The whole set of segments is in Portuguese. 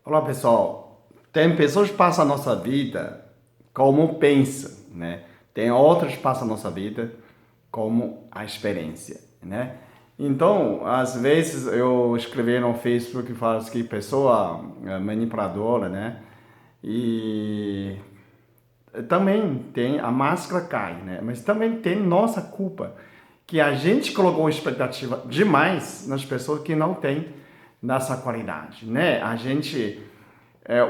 Olá pessoal, tem pessoas que passam a nossa vida como pensam, né? Tem outras que passam a nossa vida como a experiência, né? Então, às vezes eu escrevi no Facebook e falo que pessoa manipuladora, né? E também tem a máscara cai, né? Mas também tem nossa culpa, que a gente colocou expectativa demais nas pessoas que não têm nessa qualidade, né? A gente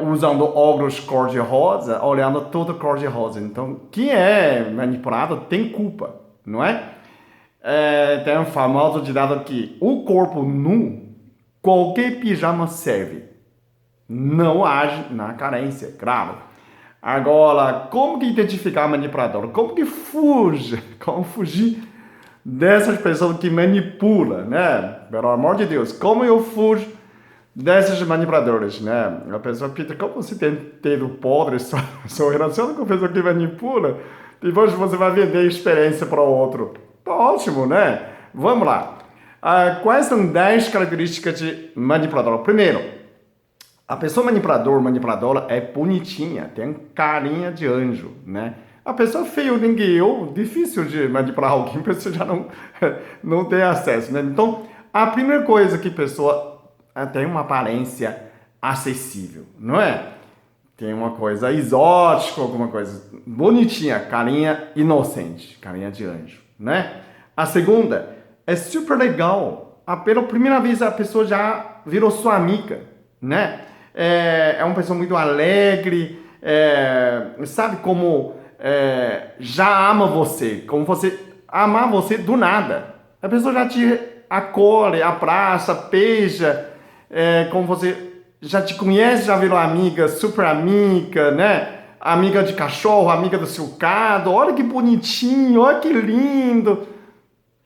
usando óculos cor-de-rosa, olhando tudo cor-de-rosa. Então, quem é manipulado tem culpa, não é? Tem um famoso ditado que o corpo nu, qualquer pijama serve. Não age na carência, claro. Agora, como que identificar manipulador? Como que fuge? Como fugir dessas pessoas que manipulam, né? Pelo amor de Deus, como eu fujo desses manipuladores, né? A pessoa, Peter, como você tem tido podre sua relação com a pessoa que manipula, depois você vai vender experiência para o outro. Tá ótimo, né? Vamos lá. Quais são 10 características de manipulador? Primeiro, a pessoa manipuladora é bonitinha, tem carinha de anjo, né? A pessoa feia nem que eu, difícil de manipular alguém, porque você já não tem acesso, né? Então, a primeira coisa que a pessoa tem uma aparência acessível, não é? Tem uma coisa exótica, alguma coisa bonitinha, carinha inocente, carinha de anjo, né? A segunda é super legal. Pela primeira vez a pessoa já virou sua amiga, né? É uma pessoa muito alegre, sabe como já ama você, como você amar você do nada. A pessoa já te acolhe, abraça, beija, como você já te conhece, já virou amiga, super amiga, né? Amiga de cachorro, amiga do seu gado, olha que bonitinho, olha que lindo.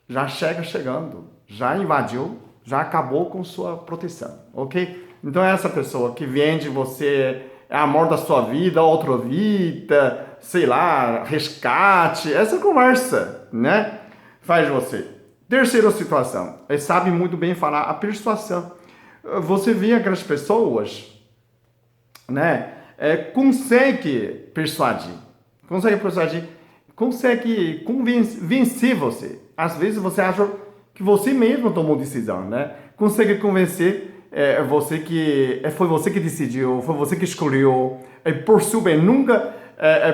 Já chega chegando, já invadiu, já acabou com sua proteção, ok? Então essa pessoa que vende você é amor da sua vida, outra vida, sei lá, resgate, essa conversa, né? Faz você. Terceira situação, ele sabe muito bem falar a persuasão. Você vê aquelas pessoas, né? Consegue persuadir, consegue vencer você. Às vezes você acha que você mesmo tomou decisão, né? Consegue convencer você que foi você que decidiu, foi você que escolheu, por seu bem, nunca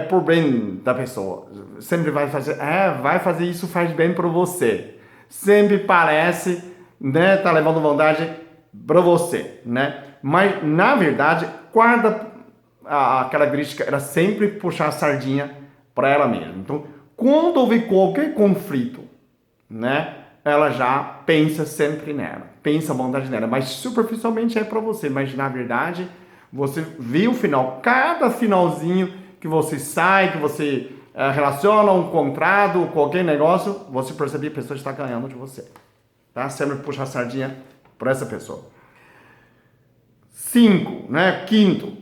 por bem da pessoa. Sempre vai fazer isso, faz bem para você. Sempre parece, né, tá levando vantagem para você, né? Mas na verdade, guarda a característica era sempre puxar a sardinha para ela mesma. Então, quando houver qualquer conflito, né, ela já pensa sempre nela, pensa a vontade nela, mas superficialmente é para você, mas na verdade você vê o final, cada finalzinho que você sai, que você relaciona um contrato, qualquer negócio, você percebe que a pessoa está ganhando de você, tá? Sempre puxa a sardinha para essa pessoa. 5, né? Quinto,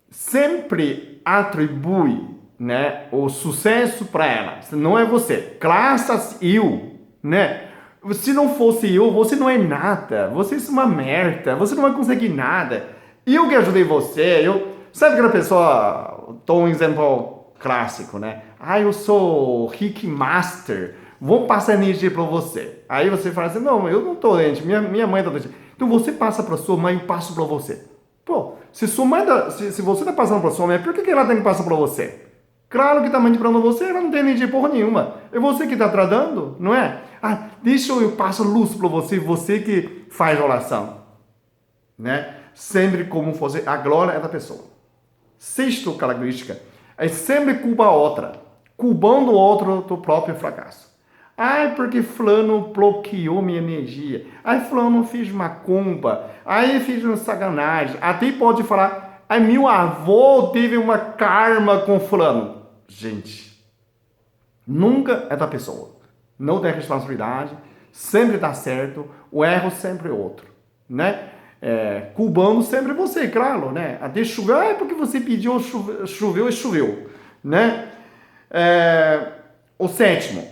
sempre atribui, né, o sucesso para ela. Não é você. Graças eu, né? Se não fosse eu, você não é nada. Você é uma merda. Você não vai conseguir nada. Eu que ajudei você. Sabe aquela pessoa, dou um exemplo clássico, né? Eu sou Rick Master. Vou passar energia para você. Aí você fala assim, não, eu não tô doente. Minha mãe tá doente. Então você passa para sua mãe, eu passo para você. Pô, se você está passando para sua mãe, por que ela tem que passar para você? Claro que está manipulando você, ela não tem energia porra nenhuma. É você que está tratando, não é? Deixa eu passo luz para você, você que faz oração, né? Sempre como fosse a glória é da pessoa. Sexta característica é sempre culpa a outra, culpando o outro do próprio fracasso. Porque fulano bloqueou minha energia. Fulano fez uma culpa. Fiz uma sacanagem. Até pode falar, meu avô teve uma karma com fulano. Gente, nunca é da pessoa. Não tem responsabilidade. Sempre dá certo. O erro sempre é outro, né? Culpando sempre você, claro, né? Até choveu, porque você pediu, choveu e choveu, né? O sétimo,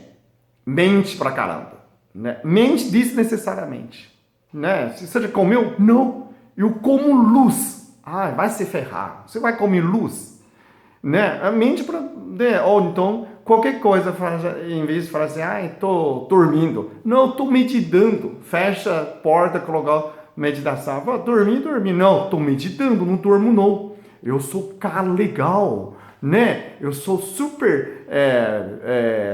mente pra caramba, né? Mente desnecessariamente, né? Você já comeu? Não. eu como luz. Vai se ferrar. Você vai comer luz. Né? A mente para... Ou então, qualquer coisa, em vez de falar assim, estou dormindo. Não, estou meditando. Fecha a porta, coloca meditação. Dormir. Não, estou meditando, não durmo não. Eu sou cara legal, né? Eu sou super,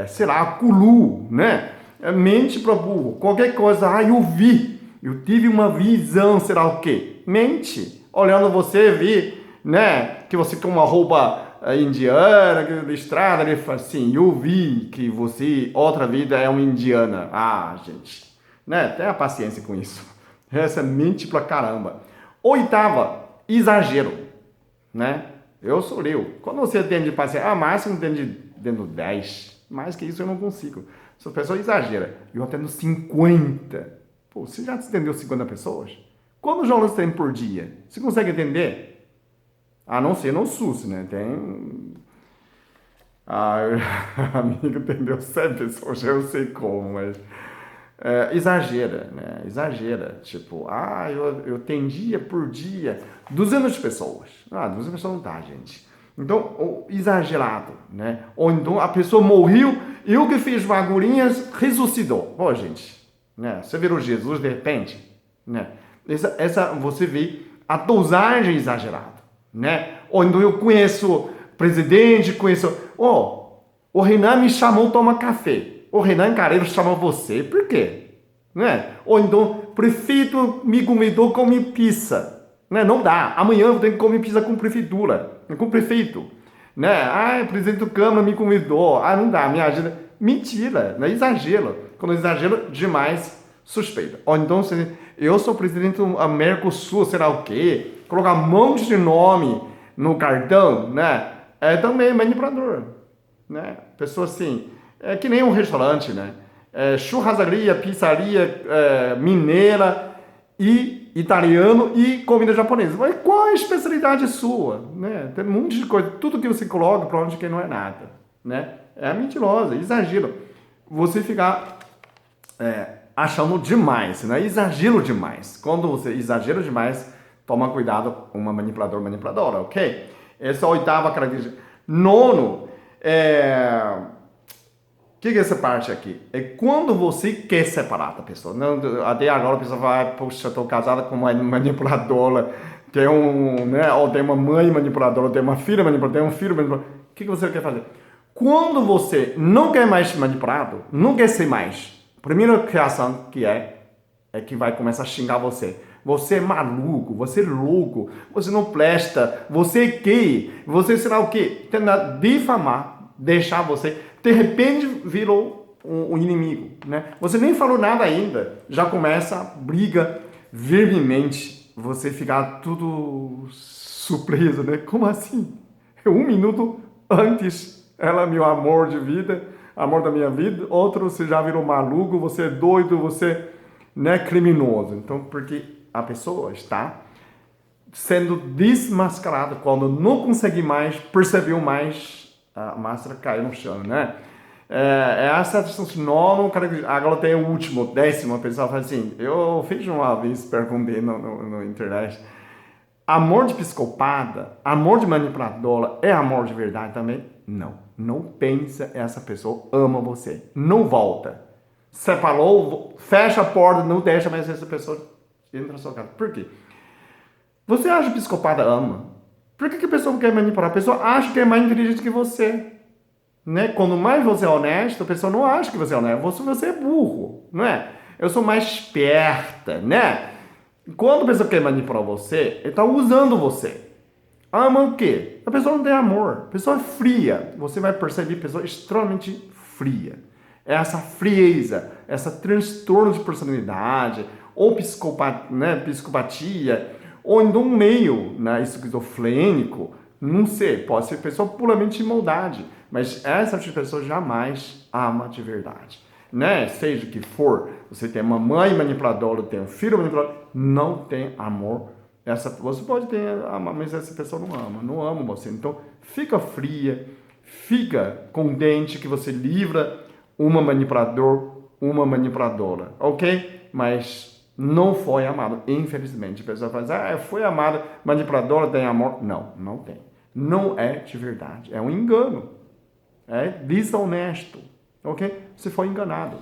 sei lá, culu, né? Mente para burro. Qualquer coisa, eu vi. Eu tive uma visão, sei lá o quê. Mente. Olhando você, vi, né? Que você com uma roupa indiana, listrada, ele fala assim, eu vi que você, outra vida é uma indiana. Gente, né? Tenha paciência com isso. Essa é mente pra caramba. Oitava, exagero, né? Eu sou eu. Quando você atende paciente, máximo atende dentro 10. Mais que isso eu não consigo. Se a pessoa exagera, eu atendo 50. Pô, você já atendeu 50 pessoas? Quantos jogos tem por dia? Você consegue atender? A não ser no SUS, né? Tem... amigo atendeu 100 pessoas, eu sei como, mas... exagera, né? Exagera. Tipo, eu atendia por dia 200 pessoas. 200 pessoas não dá, gente. Então, exagerado, né? Ou então a pessoa morreu, eu que fiz bagulhinhas, ressuscitou. Pô, gente, né? Você virou Jesus de repente, né? Essa você vê a dosagem exagerada, né? Ou então eu conheço presidente, o Renan me chamou tomar café. O Renan Careiro chamou você, por quê? Né? Ou então, prefeito me convidou a comer pizza. Né? Não dá. Amanhã eu tenho que comer pizza com prefeitura, com o prefeito. Né? O presidente do Câmara me convidou. Não dá, minha agenda. Mentira, né? Exagero. Quando exagero demais, suspeita. Ou então, eu sou presidente do Mercosul, sei lá o quê, colocar um monte de nome no cartão, né? É também manipulador, né? Pessoa assim, é que nem um restaurante, né? Churrascaria, pizzaria, mineira e italiano e comida japonesa. Mas qual é a especialidade sua, né? Tem um monte de coisa, tudo que você coloca para onde que não é nada, né? É mentirosa, exagero. Você ficar achando demais, né? Exagero demais. Quando você exagera demais, toma cuidado, uma manipuladora, ok? Essa é a oitava característica. Nono, o que é essa parte aqui? É quando você quer separar da pessoa. Não, até agora a pessoa vai, poxa, estou casada com uma manipuladora, tem ou tem uma mãe manipuladora, ou tem uma filha manipuladora, tem um filho manipulador. O que você quer fazer? Quando você não quer mais ser manipulado, não quer ser mais, a primeira reação que é que vai começar a xingar você. Você é maluco, você é louco, você não presta, você é gay, você será o quê? Tentar difamar, deixar você, de repente virou um inimigo, né? Você nem falou nada ainda, já começa a briga veemente, você ficar tudo surpreso, né? Como assim? 1 minuto antes, ela é meu amor de vida, amor da minha vida, outro você já virou maluco, você é doido, você não é criminoso. Então, porque a pessoa está sendo desmascarada quando não consegue mais, percebeu mais, a máscara caiu no chão, né? Essa é nono, agora tem o último, 10º, a pessoa fala assim, eu fiz uma vez, perguntei no internet, amor de psicopata, amor de manipuladora, é amor de verdade também? Não pensa, essa pessoa ama você, não volta, separou, fecha a porta, não deixa mais essa pessoa entra na sua casa. Por quê? Você acha que o psicopata ama? Por que a pessoa quer manipular? A pessoa acha que é mais inteligente que você. Né? Quando mais você é honesto, a pessoa não acha que você é honesto. Você é burro, não é? Eu sou mais esperta, né? Quando a pessoa quer manipular você, ele está usando você. Ama o quê? A pessoa não tem amor. A pessoa é fria. Você vai perceber a pessoa extremamente fria. Essa frieza, essa transtorno de personalidade, ou psicopatia, ou então meio esquizofrênico, não sei, pode ser pessoa puramente de maldade, mas essa tipo de pessoa jamais ama de verdade, né? Seja o que for, você tem uma mãe manipuladora, tem um filho manipulador, não tem amor, você pode ter, mas essa pessoa não ama você, então fica fria, fica contente que você livra uma manipuladora, ok? Mas não foi amado. Infelizmente, a pessoa fala assim, eu fui amado, manipulador tem amor. Não, não tem. Não é de verdade. É um engano. É desonesto. Ok? Você foi enganado.